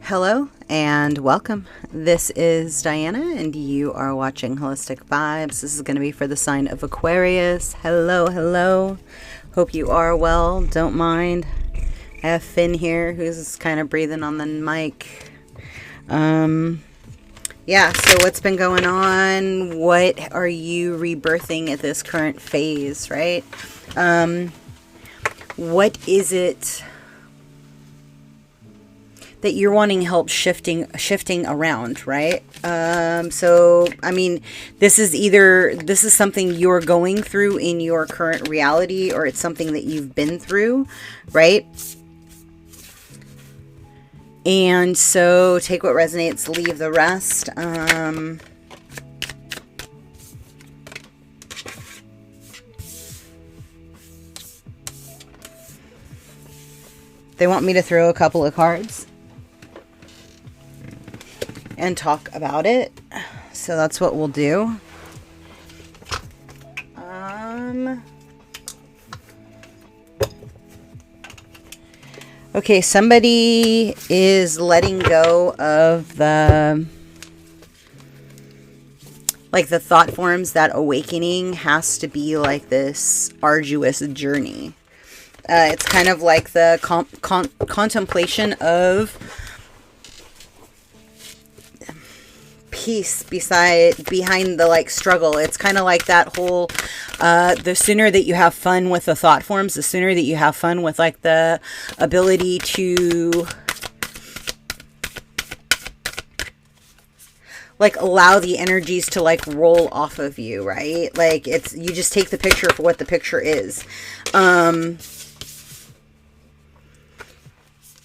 Hello and welcome. This is Diana and you are watching Holistic Vibes. This is going to be for the sign of Aquarius. Hello. Hope you are well. Don't mind. I have Finn here who's kind of breathing on the mic. Yeah, so what's been going on? What are you rebirthing at this current phase, right? What is it that you're wanting help shifting around, right? So, I mean, this is something you're going through in your current reality, or it's something that you've been through, right? And so take what resonates, leave the rest. They want me to throw a couple of cards and talk about it, so that's what we'll do. Okay, somebody is letting go of the thought forms that awakening has to be like this arduous journey. It's kind of like the contemplation of peace behind the struggle. It's kind of like that whole the sooner that you have fun with the thought forms, the sooner that you have fun with the ability to allow the energies to roll off of you, right? You just take the picture for what the picture is.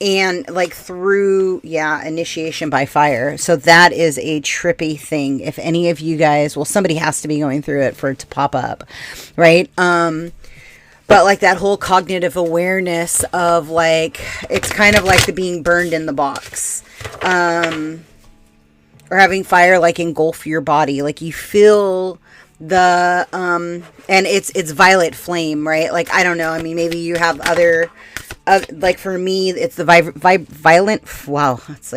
And through, initiation by fire. So that is a trippy thing. If any of you guys, well, somebody has to be going through it for it to pop up, right? But that whole cognitive awareness of it's kind of like the being burned in the box, or having fire engulf your body. You feel the and it's violet flame, right? I don't know. I mean, maybe you have other. For me, it's the violent. Wow, it's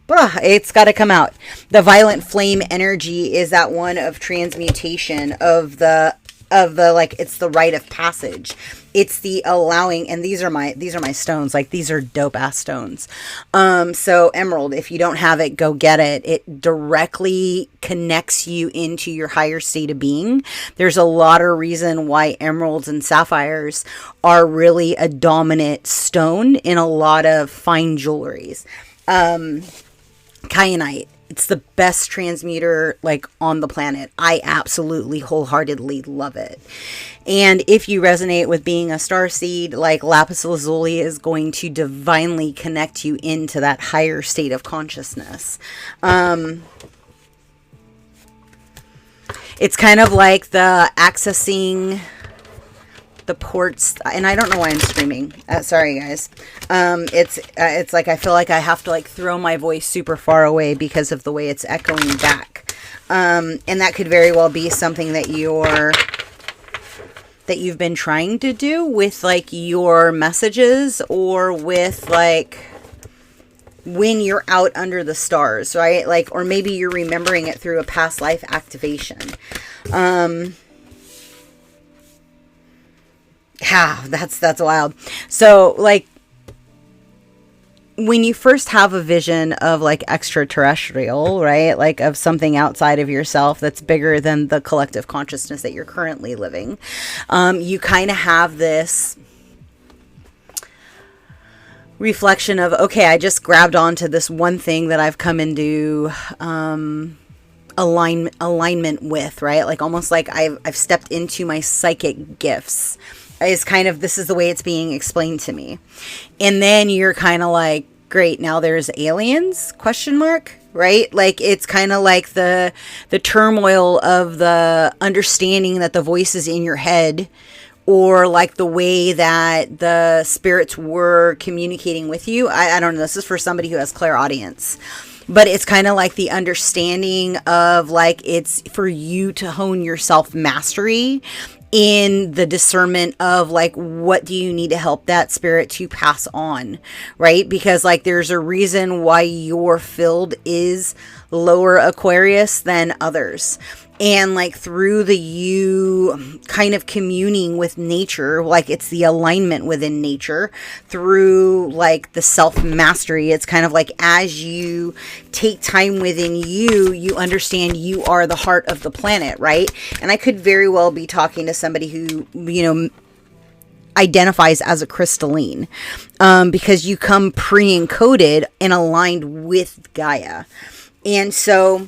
it's got to come out. The violent flame energy is that one of transmutation of the it's the rite of passage. It's the allowing, and these are my stones. These are dope ass stones. So emerald, if you don't have it, go get it. It directly connects you into your higher state of being. There's a lot of reason why emeralds and sapphires are really a dominant stone in a lot of fine jewelries. Kyanite. It's the best transmuter on the planet. I absolutely wholeheartedly love it. And if you resonate with being a starseed, lapis lazuli is going to divinely connect you into that higher state of consciousness. It's kind of like the accessing the ports, and I don't know why I'm screaming. Sorry, guys. It's I feel like I have to throw my voice super far away because of the way it's echoing back. And that could very well be something that you've been trying to do with your messages, or with when you're out under the stars, right? Or maybe you're remembering it through a past life activation. Yeah, that's wild. So when you first have a vision of extraterrestrial, right? Of something outside of yourself that's bigger than the collective consciousness that you're currently living, you kind of have this reflection of, okay, I just grabbed onto this one thing that I've come into alignment with, right? Almost I've stepped into my psychic gifts. This is the way it's being explained to me. And then you're kind of great, now there's aliens, ? Right? It's kind of the turmoil of the understanding that the voices in your head, or the way that the spirits were communicating with you. I don't know. This is for somebody who has clairaudience. But it's kind of the understanding of it's for you to hone your self-mastery in the discernment of like, what do you need to help that spirit to pass on, right? Because like there's a reason why your field is lower Aquarius than others. And like through the you kind of communing with nature, like it's the alignment within nature through like the self-mastery. It's kind of like as you take time within you, you understand you are the heart of the planet, right? And I could very well be talking to somebody who, you know, identifies as a crystalline, because you come pre-encoded and aligned with Gaia. And so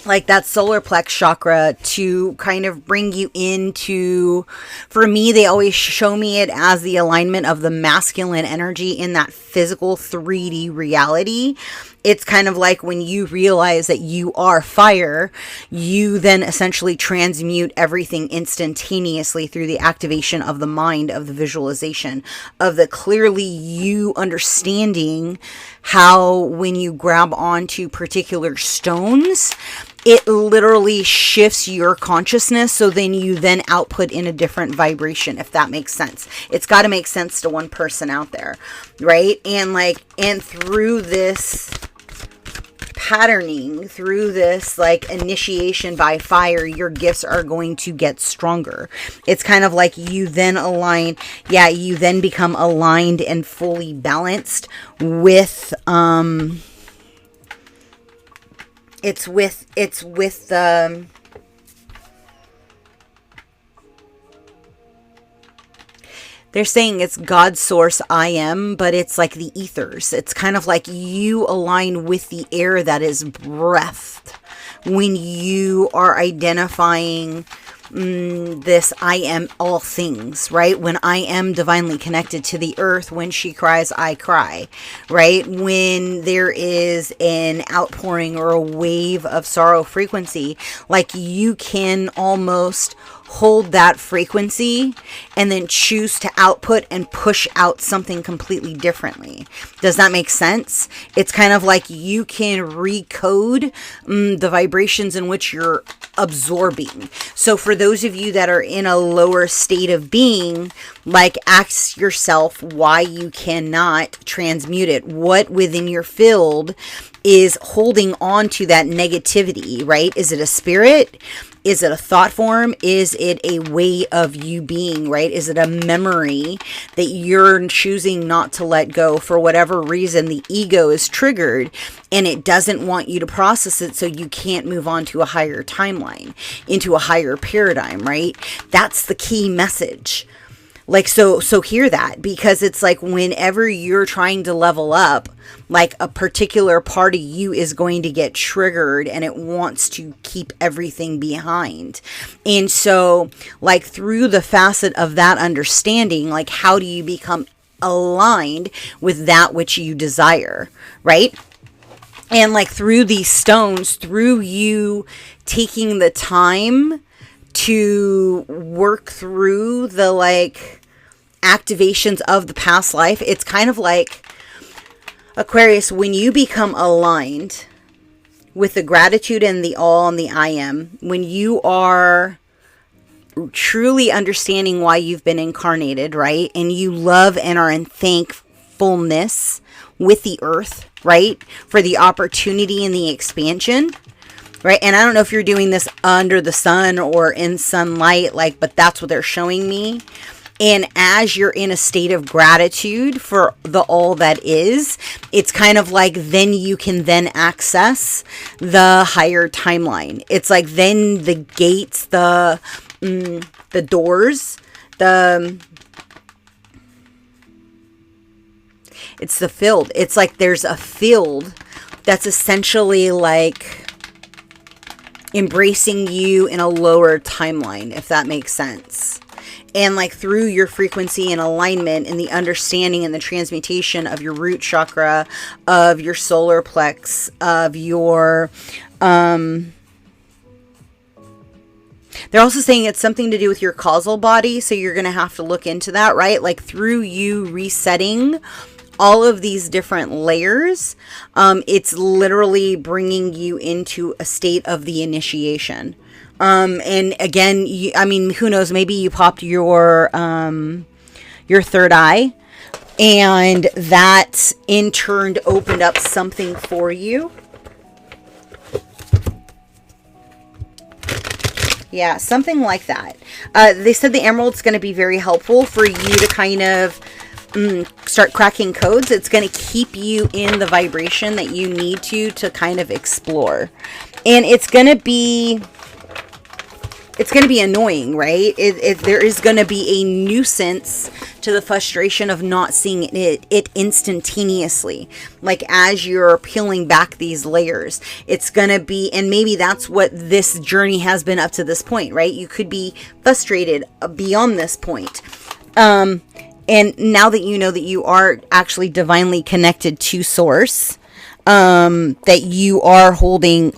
like that solar plex chakra to kind of bring you into, for me, they always show me it as the alignment of the masculine energy in that physical 3D reality. It's kind of like when you realize that you are fire, you then essentially transmute everything instantaneously through the activation of the mind, of the visualization, of the clearly you understanding how when you grab onto particular stones, it literally shifts your consciousness. So then you then output in a different vibration, if that makes sense. It's got to make sense to one person out there, right? And like, and through this patterning, through this like initiation by fire, your gifts are going to get stronger. It's kind of like you then align, you then become aligned and fully balanced with it's with they're saying it's God's source I am, but it's like the ethers. It's kind of like you align with the air that is breathed when you are identifying this I am all things, right? When I am divinely connected to the earth, when she cries, I cry, right? When there is an outpouring or a wave of sorrow frequency, like you can almost hold that frequency and then choose to output and push out something completely differently. Does that make sense? It's kind of like you can recode the vibrations in which you're absorbing. So for those of you that are in a lower state of being, like ask yourself why you cannot transmute it. What within your field is holding on to that negativity, right? Is it a spirit? Is it a thought form? Is it a way of you being, right? Is it a memory that you're choosing not to let go for whatever reason? The ego is triggered and it doesn't want you to process it, so you can't move on to a higher timeline, into a higher paradigm, right? That's the key message. Like, so hear that, because it's like whenever you're trying to level up, like a particular part of you is going to get triggered and it wants to keep everything behind. And so like through the facet of that understanding, like how do you become aligned with that which you desire, right? And like through these stones, through you taking the time to work through the like activations of the past life, it's kind of like Aquarius, when you become aligned with the gratitude and the all and the I am, when you are truly understanding why you've been incarnated, right? And you love and are in thankfulness with the earth, right? For the opportunity and the expansion, right? And I don't know if you're doing this under the sun or in sunlight, like, but that's what they're showing me. And as you're in a state of gratitude for the all that is, it's kind of like then you can then access the higher timeline. It's like then the gates, the doors, it's the field. It's like there's a field that's essentially like embracing you in a lower timeline, if that makes sense. And like through your frequency and alignment and the understanding and the transmutation of your root chakra, of your solar plex, of your, they're also saying it's something to do with your causal body. So you're going to have to look into that, right? Like through you resetting all of these different layers, it's literally bringing you into a state of the initiation. And again, I mean, who knows, maybe you popped your third eye, and that in turn opened up something for you. Yeah, something like that. They said the emerald's going to be very helpful for you to kind of start cracking codes. It's going to keep you in the vibration that you need to kind of explore. And it's going to be annoying, right? There is going to be a nuisance to the frustration of not seeing it instantaneously. Like as you're peeling back these layers, it's going to be, and maybe that's what this journey has been up to this point, right? You could be frustrated beyond this point. And now that you know that you are actually divinely connected to source, that you are holding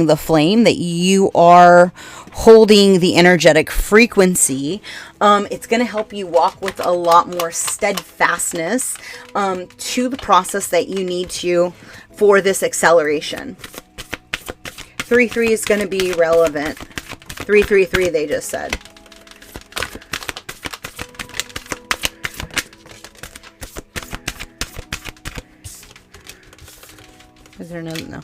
the flame, that you are holding the energetic frequency, it's going to help you walk with a lot more steadfastness to the process that you need to for this acceleration. 3-3 is going to be relevant. 3-3-3, they just said. Is there no? No,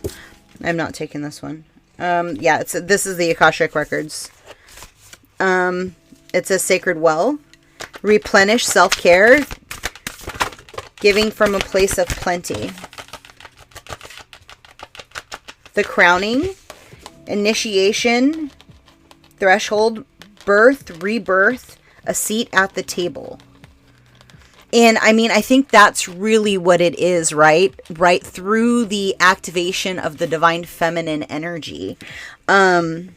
I'm not taking this one. Yeah, this is the Akashic Records. It's a sacred well. Replenish, self-care, giving from a place of plenty. The crowning, initiation, threshold, birth, rebirth, a seat at the table. And I mean, I think that's really what it is, right? Right through the activation of the divine feminine energy. Through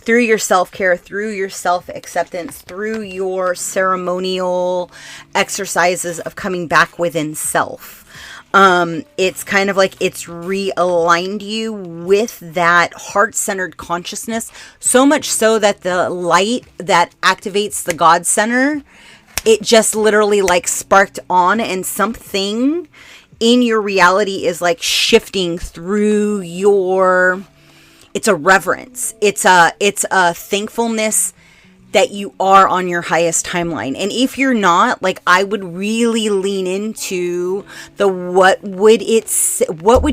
your self-care, through your self-acceptance, through your ceremonial exercises of coming back within self. It's kind of like it's realigned you with that heart-centered consciousness, so much so that the light that activates the God center, it just literally like sparked on, and something in your reality is like shifting through your, it's a reverence. It's a thankfulness that you are on your highest timeline. And if you're not, like, I would really lean into the what would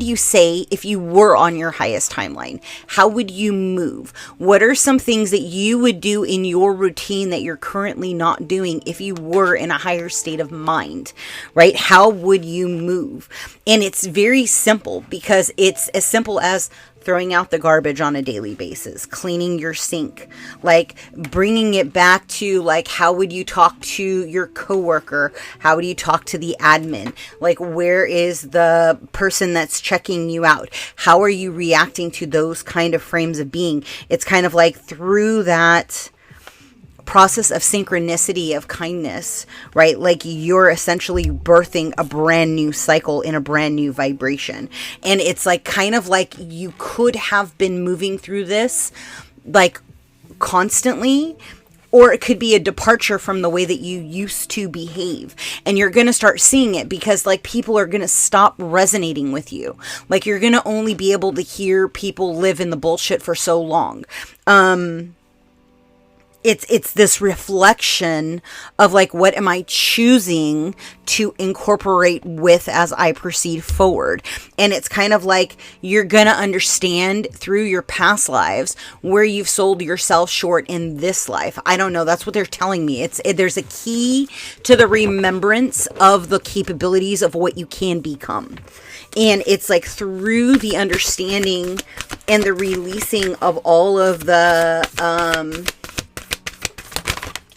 you say if you were on your highest timeline? How would you move? What are some things that you would do in your routine that you're currently not doing if you were in a higher state of mind, right? How would you move? And it's very simple, because it's as simple as throwing out the garbage on a daily basis, cleaning your sink, like bringing it back to like, how would you talk to your coworker? How would you talk to the admin? Like, where is the person that's checking you out? How are you reacting to those kind of frames of being? It's kind of like through that process of synchronicity, of kindness, right? Like you're essentially birthing a brand new cycle in a brand new vibration. And it's like kind of like you could have been moving through this like constantly, or it could be a departure from the way that you used to behave. And you're going to start seeing it, because like people are going to stop resonating with you. Like you're going to only be able to hear people live in the bullshit for so long. It's this reflection of like, what am I choosing to incorporate with as I proceed forward? And it's kind of like you're going to understand through your past lives where you've sold yourself short in this life. I don't know. That's what they're telling me. There's a key to the remembrance of the capabilities of what you can become. And it's like through the understanding and the releasing of all of the,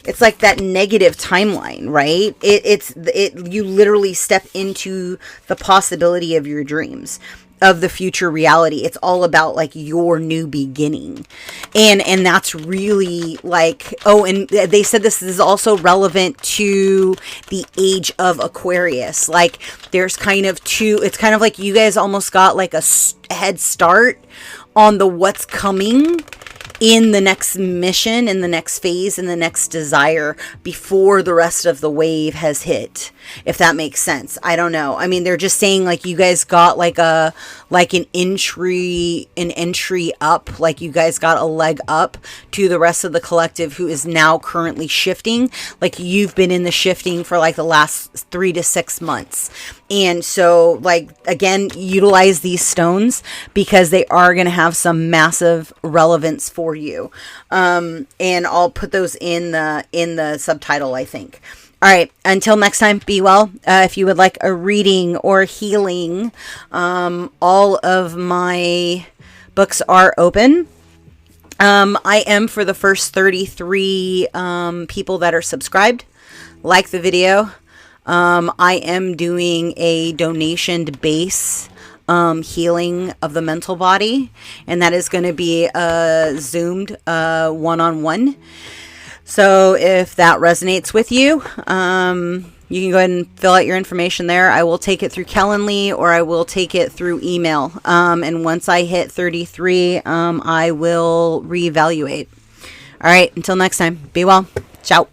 it's like that negative timeline, right? You literally step into the possibility of your dreams, of the future reality. It's all about like your new beginning. And that's really like, oh, and they said this is also relevant to the age of Aquarius. Like there's kind of it's kind of like you guys almost got like a head start on the what's coming in the next mission, in the next phase, in the next desire before the rest of the wave has hit, if that makes sense. I don't know. I mean, they're just saying like you guys got like an entry up, like you guys got a leg up to the rest of the collective who is now currently shifting. Like you've been in the shifting for like the last 3 to 6 months. And so like, again, utilize these stones because they are going to have some massive relevance for you. And I'll put those in the subtitle, I think. All right. Until next time, be well. If you would like a reading or healing, all of my books are open. I am for the first 33 people that are subscribed. Like the video. I am doing a donation base healing of the mental body, and that is going to be a zoomed one-on-one. So if that resonates with you, you can go ahead and fill out your information there. I will take it through Calendly or I will take it through email. And once I hit 33, I will reevaluate. All right, until next time, be well. Ciao.